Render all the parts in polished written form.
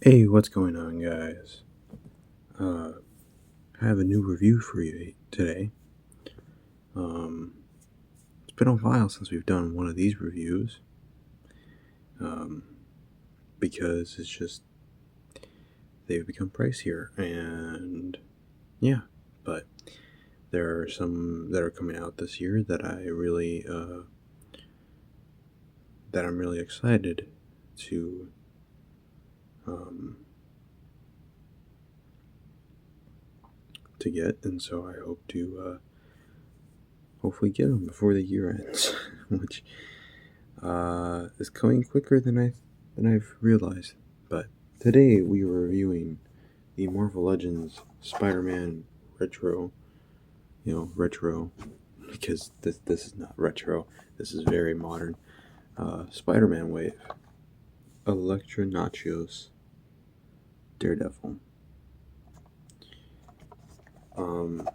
Hey, what's going on, guys? Uh, I have a new review for you today. Um, it's been a while since we've done one of these reviews, um, because it's just they've become pricier, and yeah, but there are some that are coming out this year that I'm really excited to um, to get, and so I hope to hopefully get them before the year ends, which is coming quicker than I've realized. But today we were reviewing the Marvel Legends Spider-Man retro. Retro because this is not retro. This is very modern. Spider-Man wave. Elektra, Natchios, Daredevil. Um,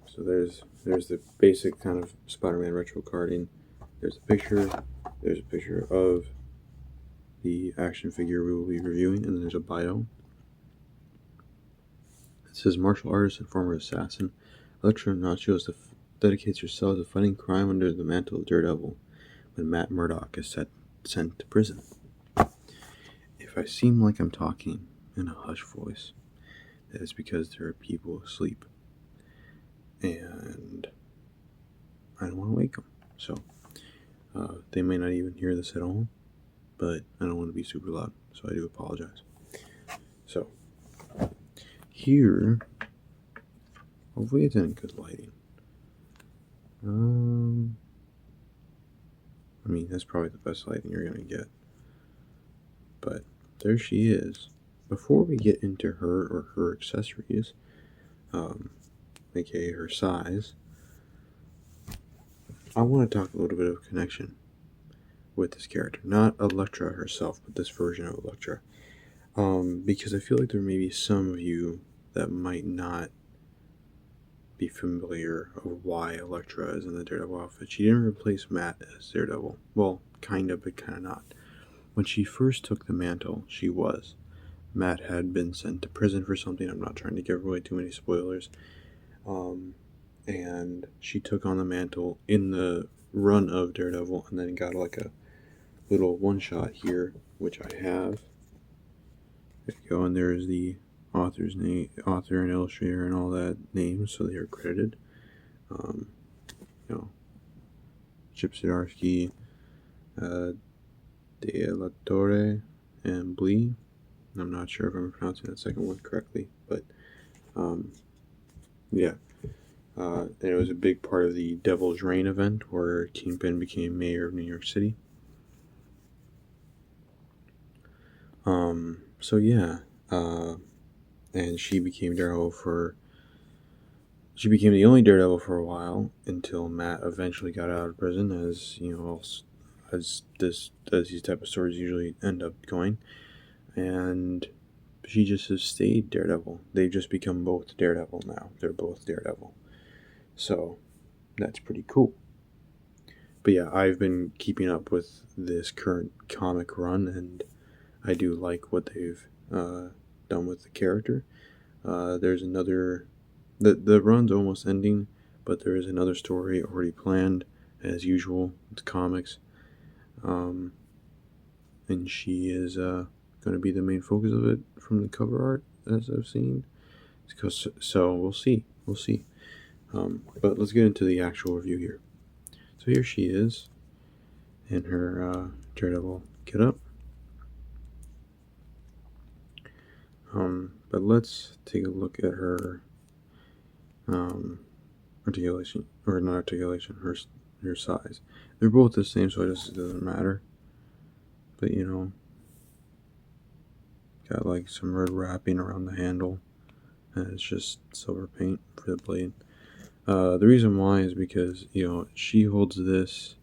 so there's the basic kind of Spider-Man retro carding. There's a picture. There's a picture of the action figure we will be reviewing, and then there's a bio. It says martial artist and former assassin Elektra Natchios dedicates herself to fighting crime under the mantle of Daredevil when Matt Murdock is sent to prison. If I seem like I'm talking in a hushed voice, that is because there are people asleep, and I don't want to wake them. So they may not even hear this at all, but I don't want to be super loud, so I do apologize. So here, hopefully it's in good lighting. I mean, that's probably the best lighting you're going to get. But there she is. Before we get into her or her accessories, aka her size, I want to talk a little bit of connection with this character. Not Elektra herself, but this version of Elektra. Because I feel like there may be some of you that might not be familiar of why Elektra is in the Daredevil outfit. She didn't replace Matt as Daredevil. Well, kind of, but kind of not. When she first took the mantle, she was. Matt had been sent to prison for something. I'm not trying to give away too many spoilers. And she took on the mantle in the run of Daredevil, and then got like a little one shot here, which I have. There you go, and there's the author's name, author and illustrator, and all that names, so they are credited. Chip Zdarsky, De La Torre, and Blee. I'm not sure if I'm pronouncing that second one correctly, but yeah. And it was a big part of the Devil's Reign event where Kingpin became mayor of New York City. So yeah, and she became She became the only Daredevil for a while until Matt eventually got out of prison, as you know, as these type of stories usually end up going, and she just has stayed Daredevil. They've just become both Daredevil now. They're both Daredevil, so that's pretty cool. But yeah, I've been keeping up with this current comic run, and I do like what they've done with the character. There's another. The run's almost ending, but there is another story already planned, as usual. It's comics. And she is going to be the main focus of it from the cover art, as I've seen. So we'll see. We'll see. But let's get into the actual review here. So here she is in her Daredevil get up. But let's take a look at her articulation, or not articulation, her size. They're both the same, so it just doesn't matter. But got like some red wrapping around the handle, and it's just silver paint for the blade. The reason why is because she holds this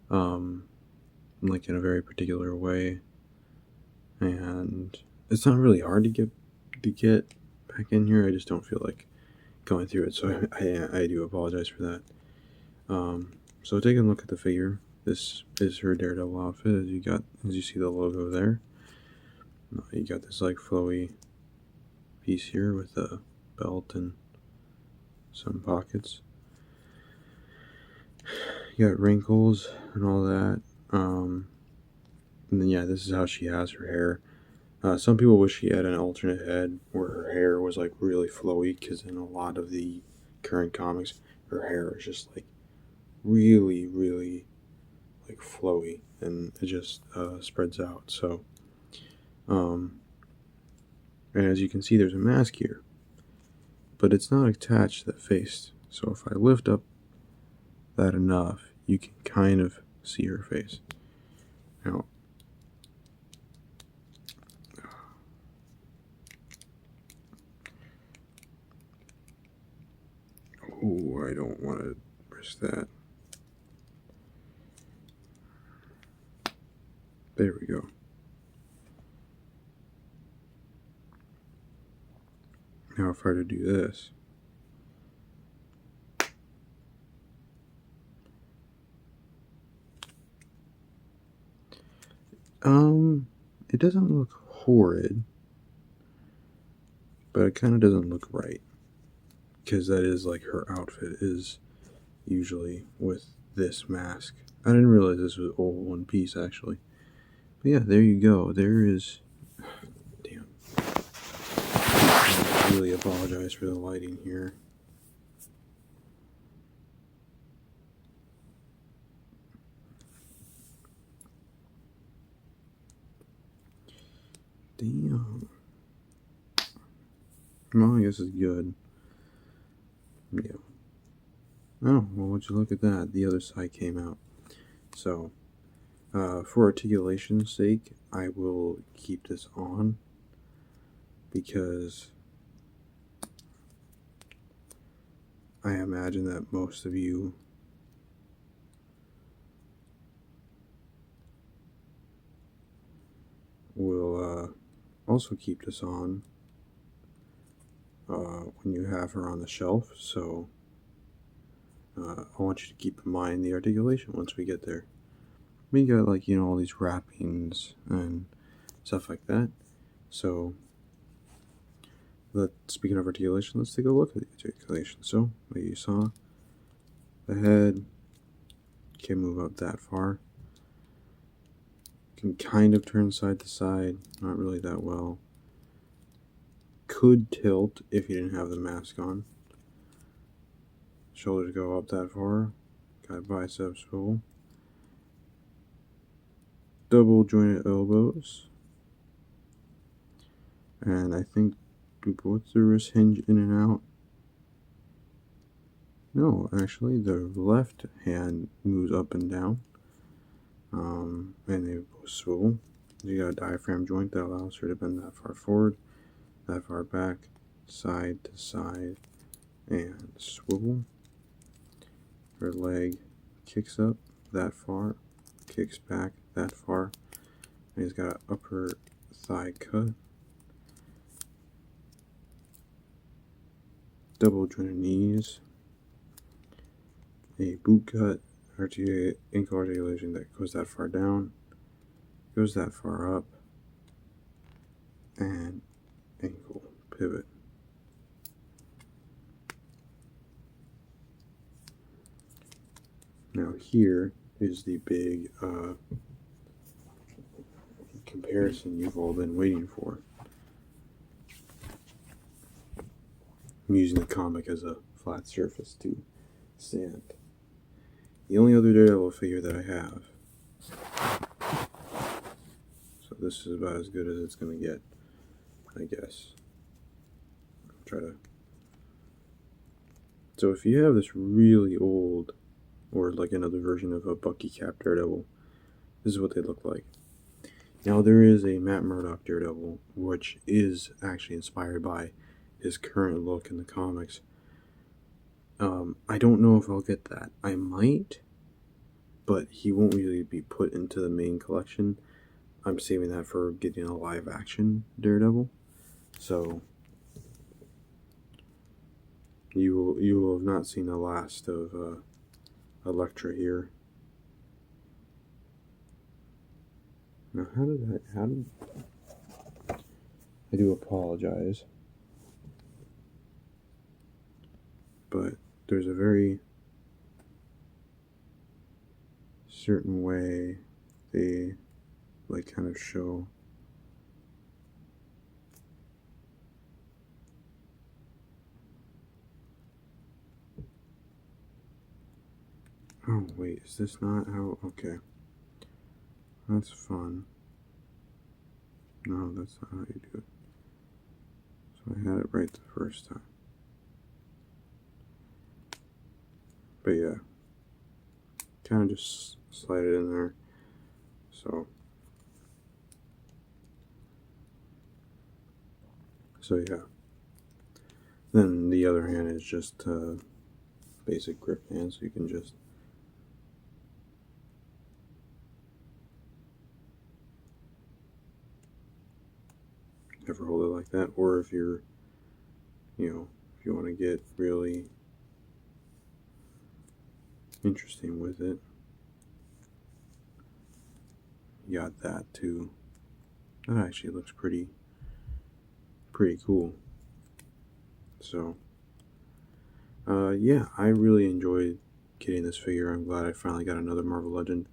like in a very particular way, and it's not really hard to get back in here. I just don't feel like going through it, so I do apologize for that. So taking a look at the figure, this is her Daredevil outfit, as you see the logo there. You got this like flowy piece here with a belt and some pockets. You got wrinkles and all that. And then yeah, this is how she has her hair. Some people wish she had an alternate head where her hair was like really flowy, because in a lot of the current comics, her hair is just like really, really like flowy, and it just spreads out. So, and as you can see, there's a mask here, but it's not attached to the face. So if I lift up that enough, you can kind of see her face. Now, oh, I don't want to risk that. There we go. Now if I were to do this, it doesn't look horrid, but it kind of doesn't look right, because that is like her outfit is usually with this mask. I didn't realize this was all one piece actually. But yeah, there you go. There is. Damn. I really apologize for the lighting here. Damn. Well, I guess it's good. Yeah. Oh, well, would you look at that? The other side came out. So, for articulation's sake, I will keep this on, because I imagine that most of you will also keep this on when you have her on the shelf. So I want you to keep in mind the articulation once we get there. We got like, all these wrappings and stuff like that. So speaking of articulation, let's take a look at the articulation. So like you saw, the head can't move up that far. Can kind of turn side to side, not really that well. Could tilt if you didn't have the mask on. Shoulders go up that far. Got bicep swivel. Double jointed elbows. And I think both the wrist hinge in and out. No, actually, the left hand moves up and down. And they both swivel. You got a diaphragm joint that allows her to bend that far forward, that far back, side to side, and swivel. Her leg kicks up that far, kicks back that far, and he's got an upper thigh cut. Double jointed knees, a boot cut, ankle articulation that goes that far down, goes that far up, and ankle pivot. Now here is the big comparison you've all been waiting for. I'm using the comic as a flat surface to stand. The only other Daredevil figure that I have, so this is about as good as it's going to get, I guess. Try to. So if you have this really old, or like another version of a Bucky Cap Daredevil, this is what they look like. Now there is a Matt Murdock Daredevil, which is actually inspired by his current look in the comics. I don't know if I'll get that. I might, but he won't really be put into the main collection. I'm saving that for getting a live action Daredevil. So you will have not seen the last of Elektra here. Now how did I do apologize, but there's a very certain way they like kind of show oh wait, is this not how okay. That's fun. No, that's not how you do it. So I had it right the first time. But yeah, kind of just slide it in there. So yeah. Then the other hand is just basic grip hand, so you can just never hold it like that. Or if you're, if you want to get really interesting with it, you got that too. That actually looks pretty cool. So yeah, I really enjoyed getting this figure. I'm glad I finally got another Marvel Legend.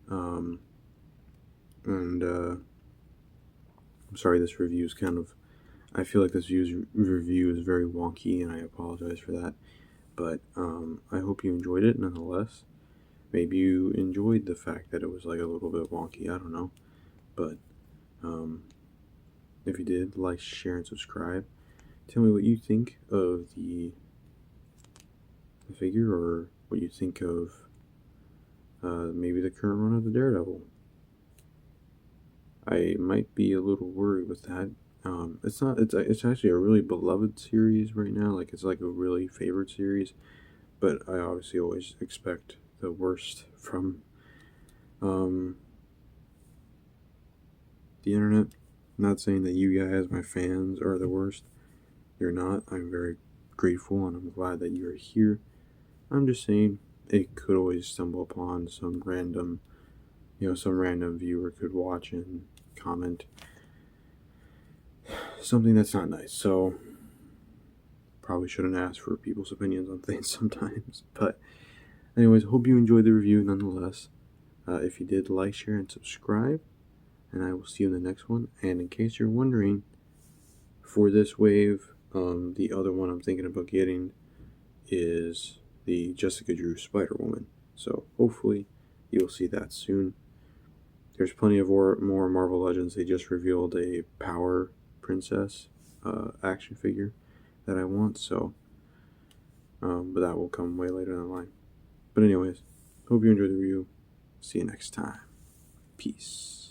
And I'm sorry this review is kind of, I feel like this review is very wonky, and I apologize for that. But I hope you enjoyed it nonetheless. Maybe you enjoyed the fact that it was like a little bit wonky. I don't know. But if you did, like, share, and subscribe. Tell me what you think of the figure, or what you think of maybe the current run of the Daredevil. I might be a little worried with that. It's not. It's actually a really beloved series right now. Like, it's like a really favorite series. But I obviously always expect the worst from the internet. I'm not saying that you guys, my fans, are the worst. You're not. I'm very grateful, and I'm glad that you're here. I'm just saying it could always stumble upon some random viewer could watch and comment something that's not nice. So probably shouldn't ask for people's opinions on things sometimes. But anyways, hope you enjoyed the review nonetheless. If you did, like, share, and subscribe. And I will see you in the next one. And in case you're wondering, for this wave, the other one I'm thinking about getting is the Jessica Drew Spider-Woman. So hopefully you'll see that soon. There's plenty of more Marvel Legends. They just revealed a Power Princess action figure that I want. So, but that will come way later down the line. But anyways, hope you enjoyed the review. See you next time. Peace.